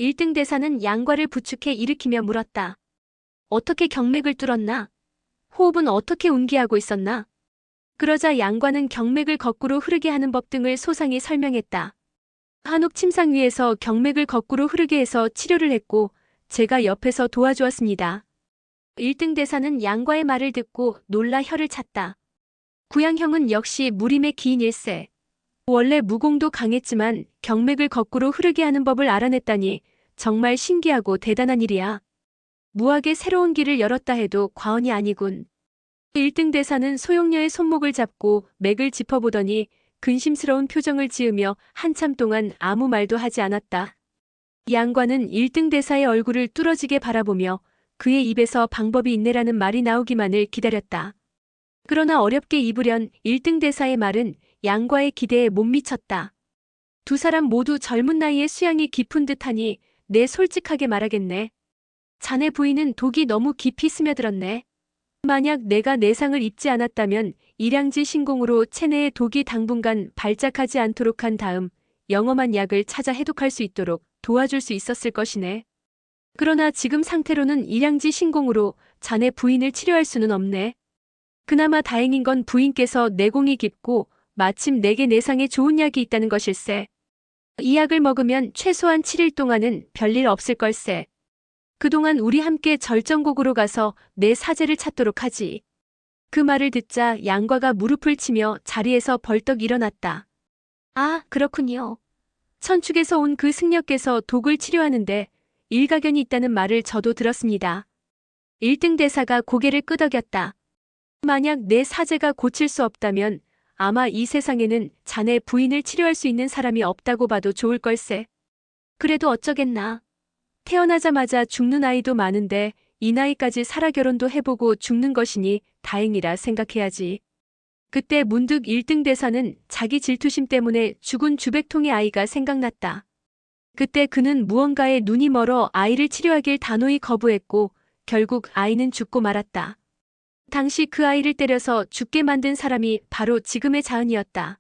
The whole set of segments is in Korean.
1등 대사는 양과를 부축해 일으키며 물었다. 어떻게 경맥을 뚫었나? 호흡은 어떻게 운기하고 있었나? 그러자 양과는 경맥을 거꾸로 흐르게 하는 법 등을 소상히 설명했다. 한옥 침상 위에서 경맥을 거꾸로 흐르게 해서 치료를 했고 제가 옆에서 도와주었습니다. 1등 대사는 양과의 말을 듣고 놀라 혀를 찼다. 구양형은 역시 무림의 기인일세. 원래 무공도 강했지만 경맥을 거꾸로 흐르게 하는 법을 알아냈다니 정말 신기하고 대단한 일이야. 무학의 새로운 길을 열었다 해도 과언이 아니군. 1등 대사는 소용녀의 손목을 잡고 맥을 짚어보더니 근심스러운 표정을 지으며 한참 동안 아무 말도 하지 않았다. 양과는 1등 대사의 얼굴을 뚫어지게 바라보며 그의 입에서 방법이 있네라는 말이 나오기만을 기다렸다. 그러나 어렵게 입으련 1등 대사의 말은 양과의 기대에 못 미쳤다. 두 사람 모두 젊은 나이에 수양이 깊은 듯하니 내 솔직하게 말하겠네. 자네 부인은 독이 너무 깊이 스며들었네. 만약 내가 내상을 입지 않았다면 일양지 신공으로 체내에 독이 당분간 발작하지 않도록 한 다음 영험한 약을 찾아 해독할 수 있도록 도와줄 수 있었을 것이네. 그러나 지금 상태로는 일양지 신공으로 자네 부인을 치료할 수는 없네. 그나마 다행인 건 부인께서 내공이 깊고 마침 내게 내상에 좋은 약이 있다는 것일세. 이 약을 먹으면 최소한 7일 동안은 별일 없을 걸세. 그동안 우리 함께 절정곡으로 가서 내 사제를 찾도록 하지. 그 말을 듣자 양과가 무릎을 치며 자리에서 벌떡 일어났다. 아, 그렇군요. 천축에서 온 그 승려께서 독을 치료하는데 일가견이 있다는 말을 저도 들었습니다. 1등 대사가 고개를 끄덕였다. 만약 내 사제가 고칠 수 없다면 아마 이 세상에는 자네 부인을 치료할 수 있는 사람이 없다고 봐도 좋을 걸세. 그래도 어쩌겠나. 태어나자마자 죽는 아이도 많은데 이 나이까지 살아 결혼도 해보고 죽는 것이니 다행이라 생각해야지. 그때 문득 1등 대사는 자기 질투심 때문에 죽은 주백통의 아이가 생각났다. 그때 그는 무언가에 눈이 멀어 아이를 치료하길 단호히 거부했고 결국 아이는 죽고 말았다. 당시 그 아이를 때려서 죽게 만든 사람이 바로 지금의 자은이었다.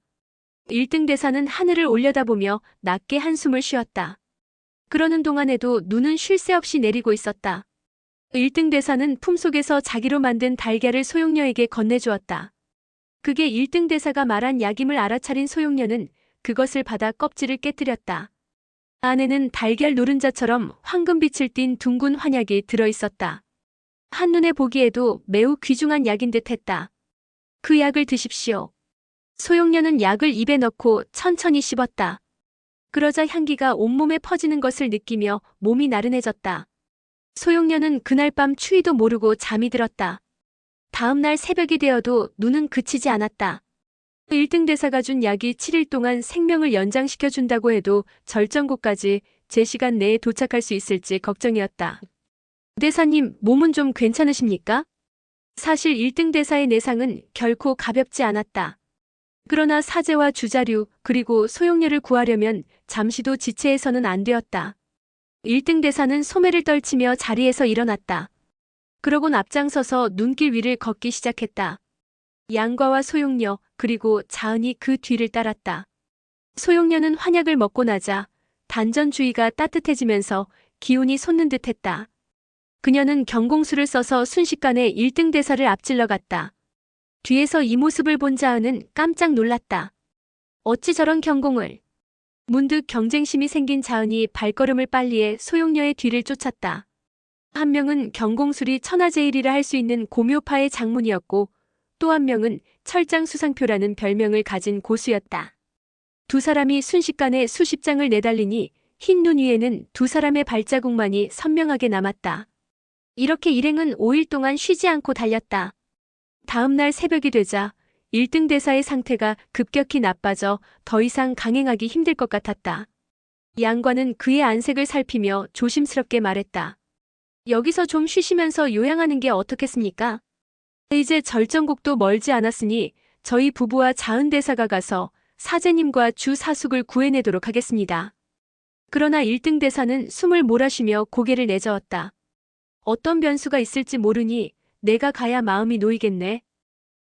1등 대사는 하늘을 올려다보며 낮게 한숨을 쉬었다. 그러는 동안에도 눈은 쉴 새 없이 내리고 있었다. 1등 대사는 품속에서 자기로 만든 달걀을 소용녀에게 건네주었다. 그게 1등 대사가 말한 약임을 알아차린 소용녀는 그것을 받아 껍질을 깨뜨렸다. 안에는 달걀 노른자처럼 황금빛을 띤 둥근 환약이 들어있었다. 한눈에 보기에도 매우 귀중한 약인 듯 했다. 그 약을 드십시오. 소용녀는 약을 입에 넣고 천천히 씹었다. 그러자 향기가 온몸에 퍼지는 것을 느끼며 몸이 나른해졌다. 소용녀는 그날 밤 추위도 모르고 잠이 들었다. 다음 날 새벽이 되어도 눈은 그치지 않았다. 1등 대사가 준 약이 7일 동안 생명을 연장시켜준다고 해도 절정고까지 제 시간 내에 도착할 수 있을지 걱정이었다. 대사님, 몸은 좀 괜찮으십니까? 사실 1등 대사의 내상은 결코 가볍지 않았다. 그러나 사제와 주자류 그리고 소용녀를 구하려면 잠시도 지체해서는 안 되었다. 1등 대사는 소매를 떨치며 자리에서 일어났다. 그러곤 앞장서서 눈길 위를 걷기 시작했다. 양과와 소용녀 그리고 자은이 그 뒤를 따랐다. 소용녀는 환약을 먹고 나자 단전 주위가 따뜻해지면서 기운이 솟는 듯했다. 그녀는 경공수를 써서 순식간에 1등 대사를 앞질러 갔다. 뒤에서 이 모습을 본 자은은 깜짝 놀랐다. 어찌 저런 경공을. 문득 경쟁심이 생긴 자은이 발걸음을 빨리해 소용녀의 뒤를 쫓았다. 한 명은 경공술이 천하제일이라 할 수 있는 고묘파의 장문이었고 또 한 명은 철장수상표라는 별명을 가진 고수였다. 두 사람이 순식간에 수십 장을 내달리니 흰 눈 위에는 두 사람의 발자국만이 선명하게 남았다. 이렇게 일행은 5일 동안 쉬지 않고 달렸다. 다음 날 새벽이 되자 1등 대사의 상태가 급격히 나빠져 더 이상 강행하기 힘들 것 같았다. 양과는 그의 안색을 살피며 조심스럽게 말했다. 여기서 좀 쉬시면서 요양하는 게 어떻겠습니까? 이제 절정곡도 멀지 않았으니 저희 부부와 자은 대사가 가서 사제님과 주 사숙을 구해내도록 하겠습니다. 그러나 1등 대사는 숨을 몰아쉬며 고개를 내저었다. 어떤 변수가 있을지 모르니 내가 가야 마음이 놓이겠네.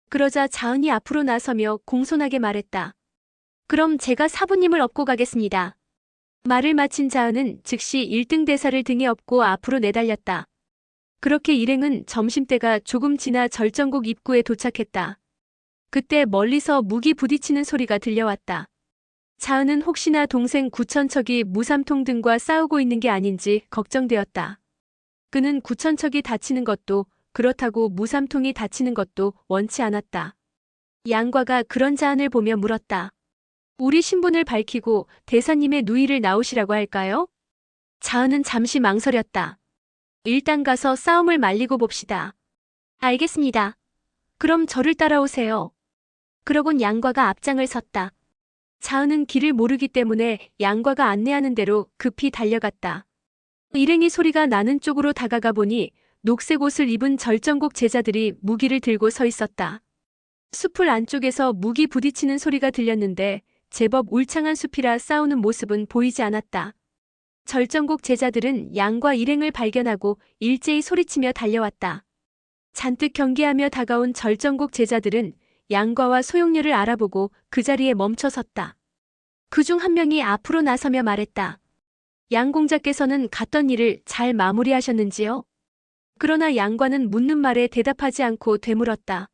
그러자 자은이 앞으로 나서며 공손하게 말했다. 그럼 제가 사부님을 업고 가겠습니다. 말을 마친 자은은 즉시 1등 대사를 등에 업고 앞으로 내달렸다. 그렇게 일행은 점심때가 조금 지나 절정곡 입구에 도착했다. 그때 멀리서 무기 부딪히는 소리가 들려왔다. 자은은 혹시나 동생 구천척이 무삼통 등과 싸우고 있는 게 아닌지 걱정되었다. 그는 구천척이 다치는 것도 그렇다고 무삼통이 다치는 것도 원치 않았다. 양과가 그런 자은을 보며 물었다. 우리 신분을 밝히고 대사님의 누이를 나오시라고 할까요? 자은은 잠시 망설였다. 일단 가서 싸움을 말리고 봅시다. 알겠습니다. 그럼 저를 따라오세요. 그러곤 양과가 앞장을 섰다. 자은은 길을 모르기 때문에 양과가 안내하는 대로 급히 달려갔다. 일행이 소리가 나는 쪽으로 다가가 보니 녹색 옷을 입은 절정곡 제자들이 무기를 들고 서 있었다. 숲을 안쪽에서 무기 부딪히는 소리가 들렸는데 제법 울창한 숲이라 싸우는 모습은 보이지 않았다. 절정곡 제자들은 양과 일행을 발견하고 일제히 소리치며 달려왔다. 잔뜩 경계하며 다가온 절정곡 제자들은 양과와 소용녀를 알아보고 그 자리에 멈춰 섰다. 그중 한 명이 앞으로 나서며 말했다. 양 공자께서는 갔던 일을 잘 마무리하셨는지요? 그러나 양과는 묻는 말에 대답하지 않고 되물었다.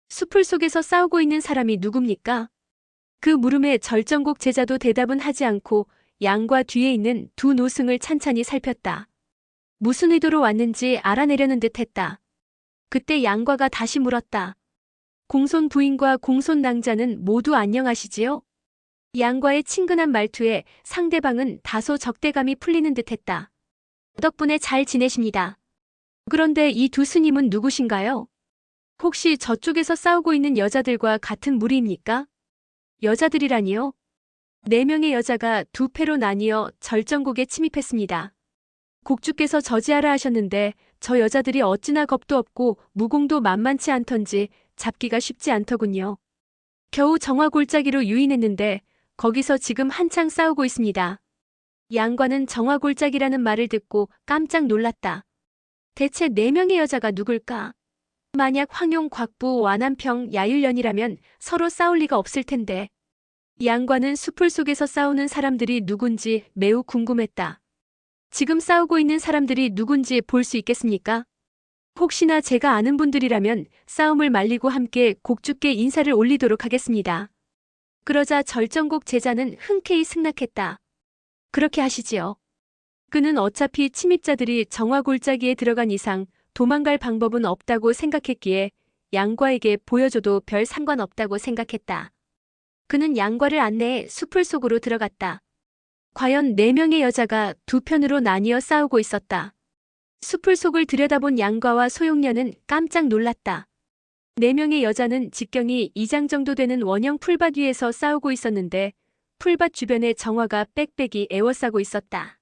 숲을 속에서 싸우고 있는 사람이 누굽니까? 그 물음에 절정곡 제자도 대답은 하지 않고 양과 뒤에 있는 두 노승을 찬찬히 살폈다. 무슨 의도로 왔는지 알아내려는 듯 했다. 그때 양과가 다시 물었다. 공손 부인과 공손 낭자는 모두 안녕하시지요? 양과의 친근한 말투에 상대방은 다소 적대감이 풀리는 듯 했다. 덕분에 잘 지내십니다. 그런데 이 두 스님은 누구신가요? 혹시 저쪽에서 싸우고 있는 여자들과 같은 무리입니까? 여자들이라니요? 4명의 여자가 두 패로 나뉘어 절정곡에 침입했습니다. 곡주께서 저지하라 하셨는데 저 여자들이 어찌나 겁도 없고 무공도 만만치 않던지 잡기가 쉽지 않더군요. 겨우 정화골짜기로 유인했는데 거기서 지금 한창 싸우고 있습니다. 양과는 정화골짜기라는 말을 듣고 깜짝 놀랐다. 대체 4명의 여자가 누굴까? 만약 황용, 곽부, 완한평, 야율연이라면 서로 싸울 리가 없을 텐데. 양과는 숲을 속에서 싸우는 사람들이 누군지 매우 궁금했다. 지금 싸우고 있는 사람들이 누군지 볼 수 있겠습니까? 혹시나 제가 아는 분들이라면 싸움을 말리고 함께 곡주께 인사를 올리도록 하겠습니다. 그러자 절정곡 제자는 흔쾌히 승낙했다. 그렇게 하시지요. 그는 어차피 침입자들이 정화골짜기에 들어간 이상 도망갈 방법은 없다고 생각했기에 양과에게 보여줘도 별 상관없다고 생각했다. 그는 양과를 안내해 숲을 속으로 들어갔다. 과연 4명의 여자가 두 편으로 나뉘어 싸우고 있었다. 숲을 속을 들여다본 양과와 소용녀는 깜짝 놀랐다. 4명의 여자는 직경이 2장 정도 되는 원형 풀밭 위에서 싸우고 있었는데 풀밭 주변에 정화가 빽빽이 에워싸고 있었다.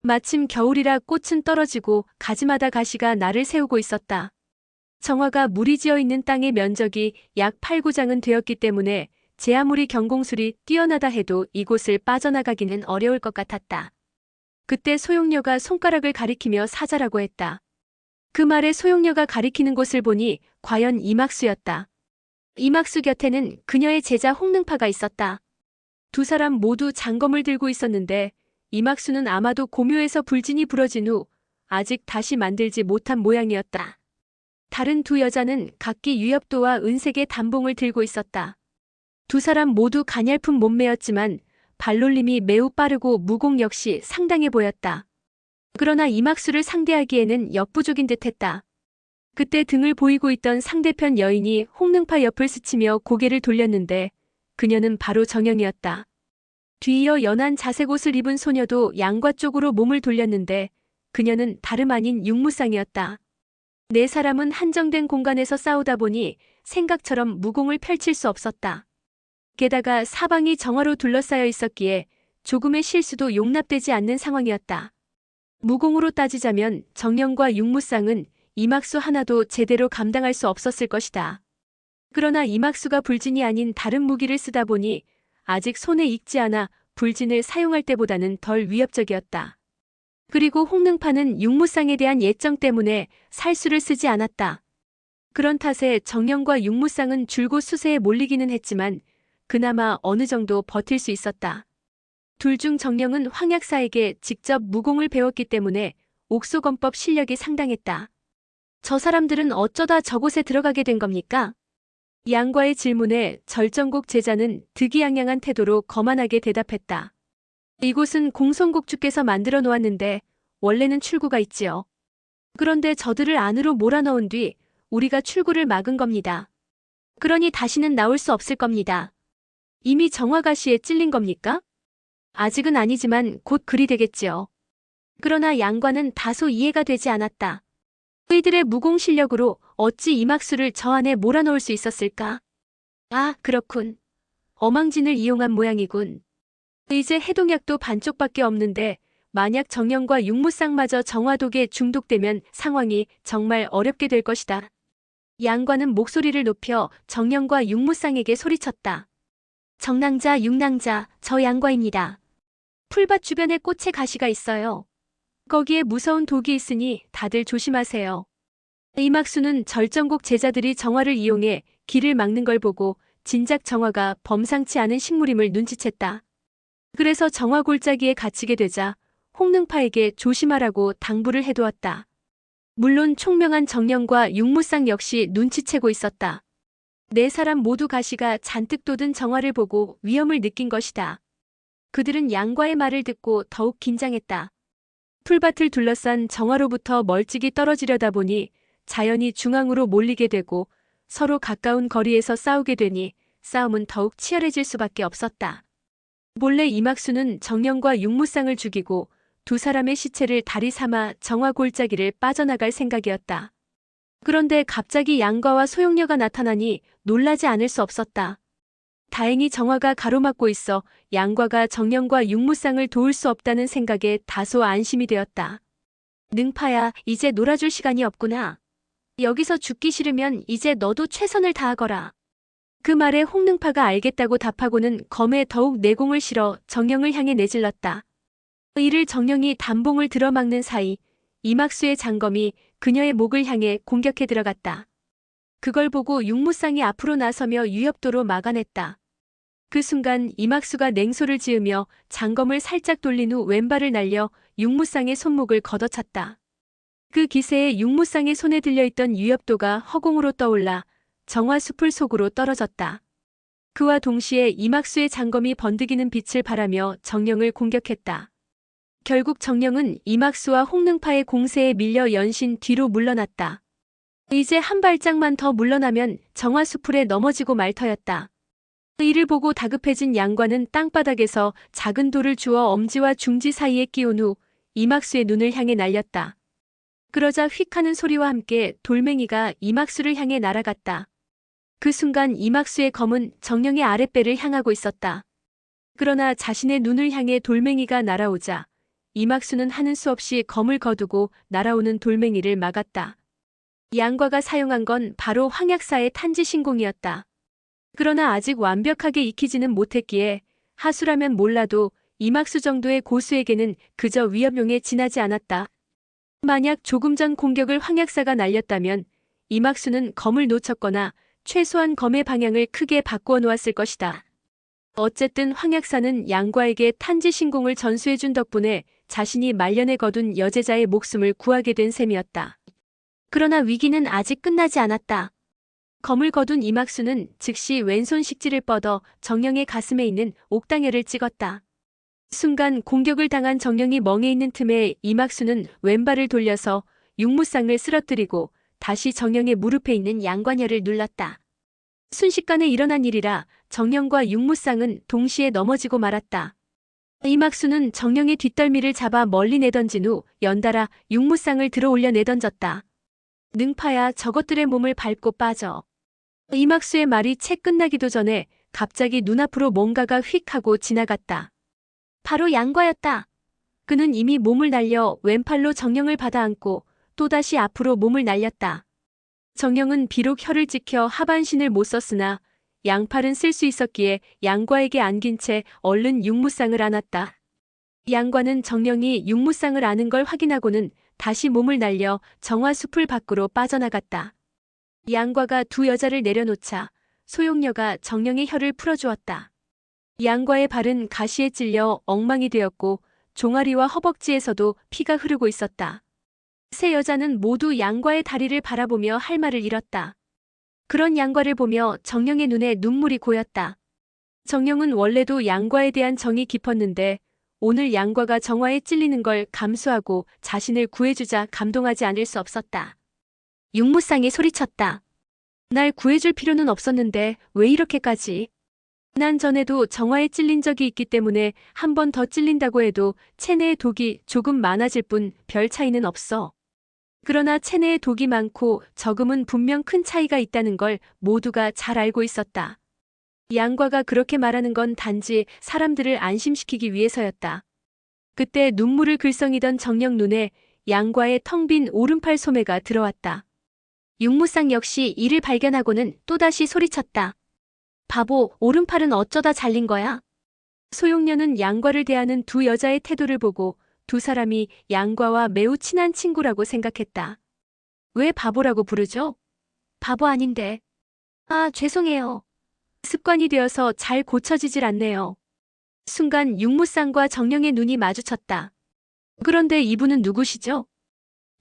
마침 겨울이라 꽃은 떨어지고 가지마다 가시가 날을 세우고 있었다. 정화가 물이 지어 있는 땅의 면적이 약 8, 9장은 되었기 때문에 제 아무리 경공술이 뛰어나다 해도 이곳을 빠져나가기는 어려울 것 같았다. 그때 소용녀가 손가락을 가리키며 사자라고 했다. 그 말에 소용녀가 가리키는 곳을 보니 과연 이막수였다. 이막수 곁에는 그녀의 제자 홍능파가 있었다. 두 사람 모두 장검을 들고 있었는데 이막수는 아마도 고묘에서 불진이 부러진 후 아직 다시 만들지 못한 모양이었다. 다른 두 여자는 각기 유엽도와 은색의 단봉을 들고 있었다. 두 사람 모두 가냘픈 몸매였지만 발놀림이 매우 빠르고 무공 역시 상당해 보였다. 그러나 이막수를 상대하기에는 역부족인 듯했다. 그때 등을 보이고 있던 상대편 여인이 홍능파 옆을 스치며 고개를 돌렸는데 그녀는 바로 정영이었다. 뒤이어 연한 자색 옷을 입은 소녀도 양과 쪽으로 몸을 돌렸는데 그녀는 다름 아닌 육무쌍이었다. 4사람은 한정된 공간에서 싸우다 보니 생각처럼 무공을 펼칠 수 없었다. 게다가 사방이 정화로 둘러싸여 있었기에 조금의 실수도 용납되지 않는 상황이었다. 무공으로 따지자면 정령과 육무쌍은 이막수 하나도 제대로 감당할 수 없었을 것이다. 그러나 이막수가 불진이 아닌 다른 무기를 쓰다 보니 아직 손에 익지 않아 불진을 사용할 때보다는 덜 위협적이었다. 그리고 홍능파는 육무쌍에 대한 예정 때문에 살수를 쓰지 않았다. 그런 탓에 정령과 육무쌍은 줄곧 수세에 몰리기는 했지만 그나마 어느 정도 버틸 수 있었다. 둘 중 정령은 황약사에게 직접 무공을 배웠기 때문에 옥소검법 실력이 상당했다. 저 사람들은 어쩌다 저곳에 들어가게 된 겁니까? 양과의 질문에 절정국 제자는 득이양양한 태도로 거만하게 대답했다. 이곳은 공성국주께서 만들어 놓았는데 원래는 출구가 있지요. 그런데 저들을 안으로 몰아넣은 뒤 우리가 출구를 막은 겁니다. 그러니 다시는 나올 수 없을 겁니다. 이미 정화가시에 찔린 겁니까? 아직은 아니지만 곧 그리 되겠지요. 그러나 양과는 다소 이해가 되지 않았다. 그이들의 무공 실력으로 어찌 이막수를 저 안에 몰아넣을 수 있었을까? 아, 그렇군. 어망진을 이용한 모양이군. 이제 해독약도 반쪽밖에 없는데 만약 정령과 육무쌍마저 정화독에 중독되면 상황이 정말 어렵게 될 것이다. 양과는 목소리를 높여 정령과 육무쌍에게 소리쳤다. 정낭자, 육낭자, 저 양과입니다. 풀밭 주변에 꽃에 가시가 있어요. 거기에 무서운 독이 있으니 다들 조심하세요. 이막수는 절정국 제자들이 정화를 이용해 길을 막는 걸 보고 진작 정화가 범상치 않은 식물임을 눈치챘다. 그래서 정화 골짜기에 갇히게 되자 홍능파에게 조심하라고 당부를 해두었다. 물론 총명한 정령과 육무쌍 역시 눈치채고 있었다. 네 사람 모두 가시가 잔뜩 돋은 정화를 보고 위험을 느낀 것이다. 그들은 양과의 말을 듣고 더욱 긴장했다. 풀밭을 둘러싼 정화로부터 멀찍이 떨어지려다 보니 자연히 중앙으로 몰리게 되고 서로 가까운 거리에서 싸우게 되니 싸움은 더욱 치열해질 수밖에 없었다. 몰래 이막수는 정령과 육무쌍을 죽이고 두 사람의 시체를 다리 삼아 정화 골짜기를 빠져나갈 생각이었다. 그런데 갑자기 양과와 소용녀가 나타나니 놀라지 않을 수 없었다. 다행히 정화가 가로막고 있어 양과가 정령과 육무쌍을 도울 수 없다는 생각에 다소 안심이 되었다. 능파야, 이제 놀아줄 시간이 없구나. 여기서 죽기 싫으면 이제 너도 최선을 다하거라. 그 말에 홍능파가 알겠다고 답하고는 검에 더욱 내공을 실어 정령을 향해 내질렀다. 이를 정령이 단봉을 들어막는 사이 이막수의 장검이 그녀의 목을 향해 공격해 들어갔다. 그걸 보고 육무쌍이 앞으로 나서며 유협도로 막아냈다. 그 순간 이막수가 냉소를 지으며 장검을 살짝 돌린 후 왼발을 날려 육무쌍의 손목을 걷어찼다. 그 기세에 육무쌍의 손에 들려있던 유협도가 허공으로 떠올라 정화숲을 속으로 떨어졌다. 그와 동시에 이막수의 장검이 번득이는 빛을 발하며 정령을 공격했다. 결국 정령은 이막수와 홍능파의 공세에 밀려 연신 뒤로 물러났다. 이제 한 발짝만 더 물러나면 정화수풀에 넘어지고 말 터였다. 이를 보고 다급해진 양과는 땅바닥에서 작은 돌을 주워 엄지와 중지 사이에 끼운 후 이막수의 눈을 향해 날렸다. 그러자 휙 하는 소리와 함께 돌멩이가 이막수를 향해 날아갔다. 그 순간 이막수의 검은 정령의 아랫배를 향하고 있었다. 그러나 자신의 눈을 향해 돌멩이가 날아오자 이막수는 하는 수 없이 검을 거두고 날아오는 돌멩이를 막았다. 양과가 사용한 건 바로 황약사의 탄지신공이었다. 그러나 아직 완벽하게 익히지는 못했기에 하수라면 몰라도 이막수 정도의 고수에게는 그저 위협용에 지나지 않았다. 만약 조금 전 공격을 황약사가 날렸다면 이막수는 검을 놓쳤거나 최소한 검의 방향을 크게 바꾸어 놓았을 것이다. 어쨌든 황약사는 양과에게 탄지신공을 전수해준 덕분에 자신이 말년에 거둔 여제자의 목숨을 구하게 된 셈이었다. 그러나 위기는 아직 끝나지 않았다. 검을 거둔 이막수는 즉시 왼손 식지를 뻗어 정령의 가슴에 있는 옥당혈을 찍었다. 순간 공격을 당한 정령이 멍해 있는 틈에 이막수는 왼발을 돌려서 육무쌍을 쓰러뜨리고 다시 정령의 무릎에 있는 양관혈을 눌렀다. 순식간에 일어난 일이라 정령과 육무쌍은 동시에 넘어지고 말았다. 이막수는 정령의 뒷덜미를 잡아 멀리 내던진 후 연달아 육무쌍을 들어 올려 내던졌다. 능파야, 저것들의 몸을 밟고 빠져. 이막수의 말이 채 끝나기도 전에 갑자기 눈앞으로 뭔가가 휙 하고 지나갔다. 바로 양과였다. 그는 이미 몸을 날려 왼팔로 정령을 받아안고 또다시 앞으로 몸을 날렸다. 정령은 비록 혀를 찍혀 하반신을 못 썼으나 양팔은 쓸 수 있었기에 양과에게 안긴 채 얼른 육무쌍을 안았다. 양과는 정령이 육무쌍을 아는 걸 확인하고는 다시 몸을 날려 정화숲을 밖으로 빠져나갔다. 양과가 두 여자를 내려놓자 소용녀가 정령의 혀를 풀어주었다. 양과의 발은 가시에 찔려 엉망이 되었고 종아리와 허벅지에서도 피가 흐르고 있었다. 세 여자는 모두 양과의 다리를 바라보며 할 말을 잃었다. 그런 양과를 보며 정령의 눈에 눈물이 고였다. 정령은 원래도 양과에 대한 정이 깊었는데 오늘 양과가 정화에 찔리는 걸 감수하고 자신을 구해주자 감동하지 않을 수 없었다. 육무쌍이 소리쳤다. 날 구해줄 필요는 없었는데 왜 이렇게까지? 난 전에도 정화에 찔린 적이 있기 때문에 한 번 더 찔린다고 해도 체내의 독이 조금 많아질 뿐 별 차이는 없어. 그러나 체내에 독이 많고 적음은 분명 큰 차이가 있다는 걸 모두가 잘 알고 있었다. 양과가 그렇게 말하는 건 단지 사람들을 안심시키기 위해서였다. 그때 눈물을 글썽이던 정령 눈에 양과의 텅 빈 오른팔 소매가 들어왔다. 육무쌍 역시 이를 발견하고는 또다시 소리쳤다. 바보, 오른팔은 어쩌다 잘린 거야? 소용녀는 양과를 대하는 두 여자의 태도를 보고 두 사람이 양과와 매우 친한 친구라고 생각했다. 왜 바보라고 부르죠? 바보 아닌데. 아, 죄송해요. 습관이 되어서 잘 고쳐지질 않네요. 순간 육무쌍과 정령의 눈이 마주쳤다. 그런데 이분은 누구시죠?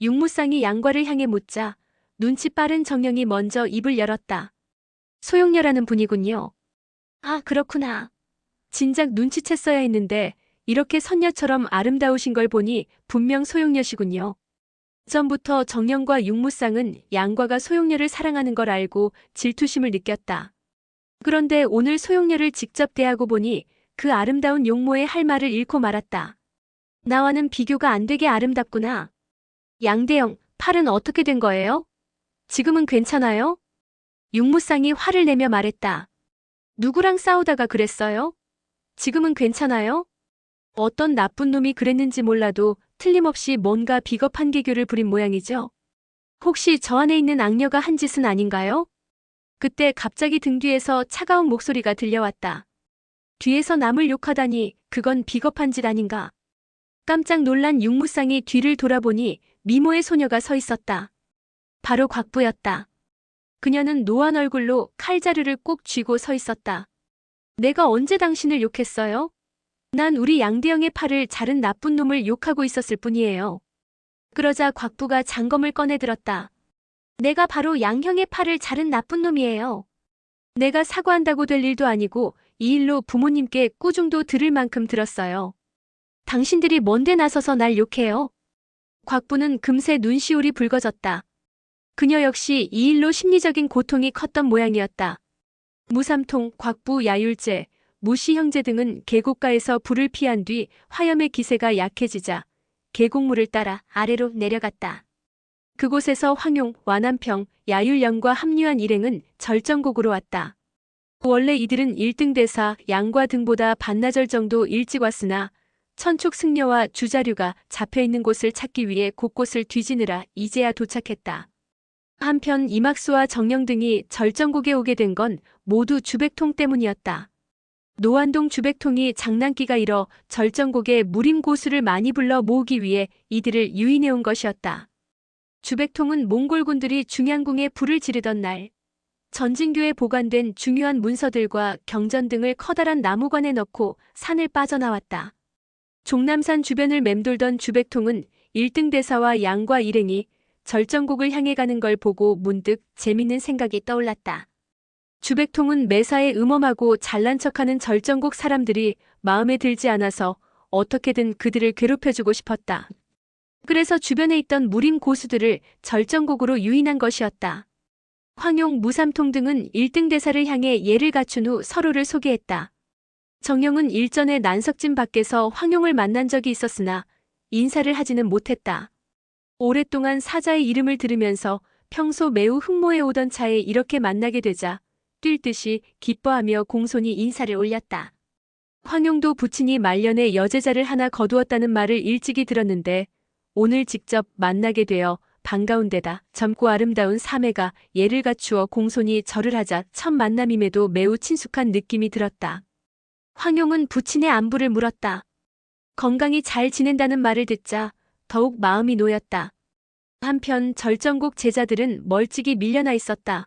육무쌍이 양과를 향해 묻자 눈치 빠른 정령이 먼저 입을 열었다. 소용녀라는 분이군요. 아, 그렇구나. 진작 눈치챘어야 했는데 이렇게 선녀처럼 아름다우신 걸 보니 분명 소용녀시군요. 전부터 정령과 육무쌍은 양과가 소용녀를 사랑하는 걸 알고 질투심을 느꼈다. 그런데 오늘 소용녀를 직접 대하고 보니 그 아름다운 용모의 할 말을 잃고 말았다. 나와는 비교가 안 되게 아름답구나. 양대영, 팔은 어떻게 된 거예요? 지금은 괜찮아요? 육무쌍이 화를 내며 말했다. 누구랑 싸우다가 그랬어요? 지금은 괜찮아요? 어떤 나쁜 놈이 그랬는지 몰라도 틀림없이 뭔가 비겁한 개교를 부린 모양이죠. 혹시 저 안에 있는 악녀가 한 짓은 아닌가요? 그때 갑자기 등 뒤에서 차가운 목소리가 들려왔다. 뒤에서 남을 욕하다니 그건 비겁한 짓 아닌가. 깜짝 놀란 육무쌍이 뒤를 돌아보니 미모의 소녀가 서 있었다. 바로 곽부였다. 그녀는 노안 얼굴로 칼자루를 꼭 쥐고 서 있었다. 내가 언제 당신을 욕했어요? 난 우리 양대영의 팔을 자른 나쁜 놈을 욕하고 있었을 뿐이에요. 그러자 곽부가 장검을 꺼내 들었다. 내가 바로 양형의 팔을 자른 나쁜 놈이에요. 내가 사과한다고 될 일도 아니고 이 일로 부모님께 꾸중도 들을 만큼 들었어요. 당신들이 뭔데 나서서 날 욕해요? 곽부는 금세 눈시울이 붉어졌다. 그녀 역시 이 일로 심리적인 고통이 컸던 모양이었다. 무삼통, 곽부, 야율제, 무시 형제 등은 계곡가에서 불을 피한 뒤 화염의 기세가 약해지자 계곡물을 따라 아래로 내려갔다. 그곳에서 황용, 와남평, 야율령과 합류한 일행은 절정곡으로 왔다. 원래 이들은 1등 대사, 양과 등보다 반나절 정도 일찍 왔으나 천축 승려와 주자류가 잡혀있는 곳을 찾기 위해 곳곳을 뒤지느라 이제야 도착했다. 한편 이막수와 정령 등이 절정곡에 오게 된 건 모두 주백통 때문이었다. 노안동 주백통이 장난기가 일어 절정곡에 무림고수를 많이 불러 모으기 위해 이들을 유인해온 것이었다. 주백통은 몽골군들이 중양궁에 불을 지르던 날 전진교에 보관된 중요한 문서들과 경전 등을 커다란 나무관에 넣고 산을 빠져나왔다. 종남산 주변을 맴돌던 주백통은 1등 대사와 양과 일행이 절정곡을 향해 가는 걸 보고 문득 재밌는 생각이 떠올랐다. 주백통은 매사에 음험하고 잘난 척하는 절정곡 사람들이 마음에 들지 않아서 어떻게든 그들을 괴롭혀주고 싶었다. 그래서 주변에 있던 무림 고수들을 절정곡으로 유인한 것이었다. 황용, 무삼통 등은 1등 대사를 향해 예를 갖춘 후 서로를 소개했다. 정령은 일전에 난석진 밖에서 황용을 만난 적이 있었으나 인사를 하지는 못했다. 오랫동안 사자의 이름을 들으면서 평소 매우 흠모해오던 차에 이렇게 만나게 되자 뛸 듯이 기뻐하며 공손히 인사를 올렸다. 황용도 부친이 말년에 여제자를 하나 거두었다는 말을 일찍이 들었는데 오늘 직접 만나게 되어 반가운 데다 젊고 아름다운 사매가 예를 갖추어 공손히 절을 하자 첫 만남임에도 매우 친숙한 느낌이 들었다. 황용은 부친의 안부를 물었다. 건강히 잘 지낸다는 말을 듣자 더욱 마음이 놓였다. 한편 절정곡 제자들은 멀찍이 밀려나 있었다.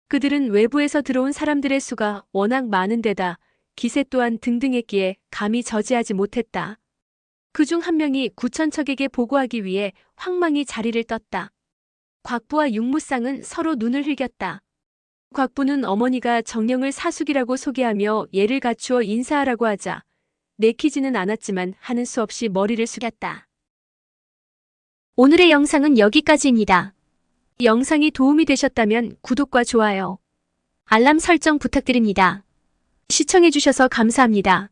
그들은 외부에서 들어온 사람들의 수가 워낙 많은 데다 기세 또한 등등했기에 감히 저지하지 못했다. 그중 한 명이 구천척에게 보고하기 위해 황망히 자리를 떴다. 곽부와 육무쌍은 서로 눈을 흘겼다. 곽부는 어머니가 정령을 사숙이라고 소개하며 예를 갖추어 인사하라고 하자 내키지는 않았지만 하는 수 없이 머리를 숙였다. 오늘의 영상은 여기까지입니다. 영상이 도움이 되셨다면 구독과 좋아요, 알람 설정 부탁드립니다. 시청해주셔서 감사합니다.